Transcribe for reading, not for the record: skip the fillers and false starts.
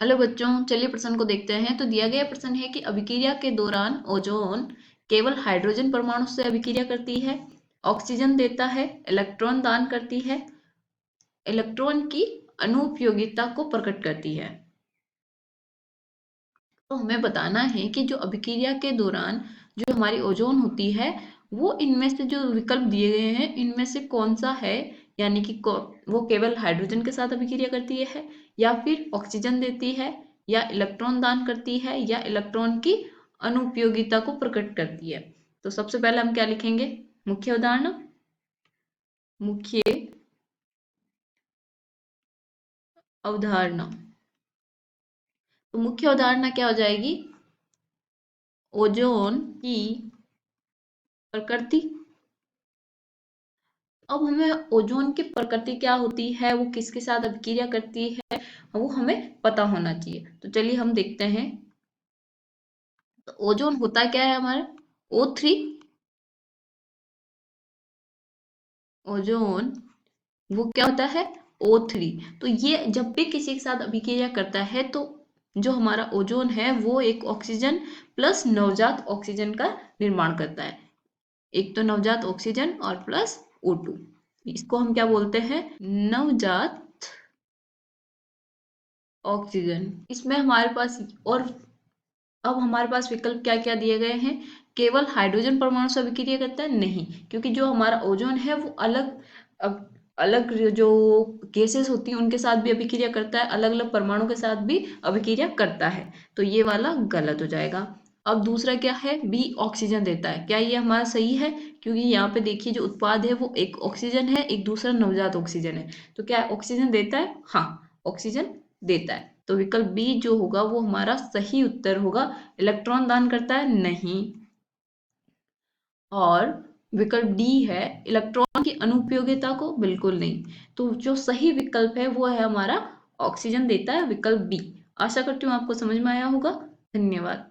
Hello बच्चों, चलिए प्रश्न को देखते हैं। तो दिया गया प्रश्न है कि अभिक्रिया के दौरान ओजोन केवल हाइड्रोजन परमाणु से अभिक्रिया करती है, ऑक्सीजन देता है, इलेक्ट्रॉन दान करती है, इलेक्ट्रॉन की अनुपयोगिता को प्रकट करती है। तो हमें बताना है कि जो अभिक्रिया के दौरान जो हमारी ओजोन होती है, वो इनमें से जो विकल्प दिए गए हैं इनमें से कौन सा है। यानी कि वो केवल हाइड्रोजन के साथ अभिक्रिया करती है, या फिर ऑक्सीजन देती है, या इलेक्ट्रॉन दान करती है, या इलेक्ट्रॉन की अनुपयोगिता को प्रकट करती है। तो सबसे पहले हम क्या लिखेंगे? मुख्य उदाहरण। मुख्य अवधारणा। तो मुख्य अवधारणा क्या हो जाएगी? ओजोन की प्रकृति। अब हमें ओजोन की प्रकृति क्या होती है, वो किसके साथ अभिक्रिया करती है, वो हमें पता होना चाहिए। तो चलिए हम देखते हैं। तो ओजोन होता क्या है हमारा? O3। ओजोन वो क्या होता है? O3। तो ये जब भी किसी के साथ अभिक्रिया करता है तो जो हमारा ओजोन है वो एक ऑक्सीजन प्लस नवजात ऑक्सीजन का निर्माण करता है। एक तो नवजात ऑक्सीजन और प्लस O2। इसको हम क्या बोलते हैं? नवजात ऑक्सीजन। इसमें हमारे पास और अब हमारे पास विकल्प क्या क्या दिए गए हैं? केवल हाइड्रोजन परमाणु से अभिक्रिया करता है? नहीं, क्योंकि जो हमारा ओजोन है वो अलग अब अलग जो गैसेस होती हैं उनके साथ भी अभिक्रिया करता है, अलग अलग परमाणु के साथ भी अभिक्रिया करता है। तो ये वाला गलत हो जाएगा। अब दूसरा क्या है? बी ऑक्सीजन देता है। क्या ये हमारा सही है? क्योंकि यहाँ पे देखिए जो उत्पाद है वो एक ऑक्सीजन है, एक दूसरा नवजात ऑक्सीजन है। तो क्या ऑक्सीजन देता है? हाँ, ऑक्सीजन देता है। तो विकल्प बी जो होगा वो हमारा सही उत्तर होगा। इलेक्ट्रॉन दान करता है? नहीं। और विकल्प डी है इलेक्ट्रॉन की अनुपयोगिता को? बिल्कुल नहीं। तो जो सही विकल्प है वो है हमारा ऑक्सीजन देता है, विकल्प बी। आशा करती हूँ आपको समझ में आया होगा। धन्यवाद।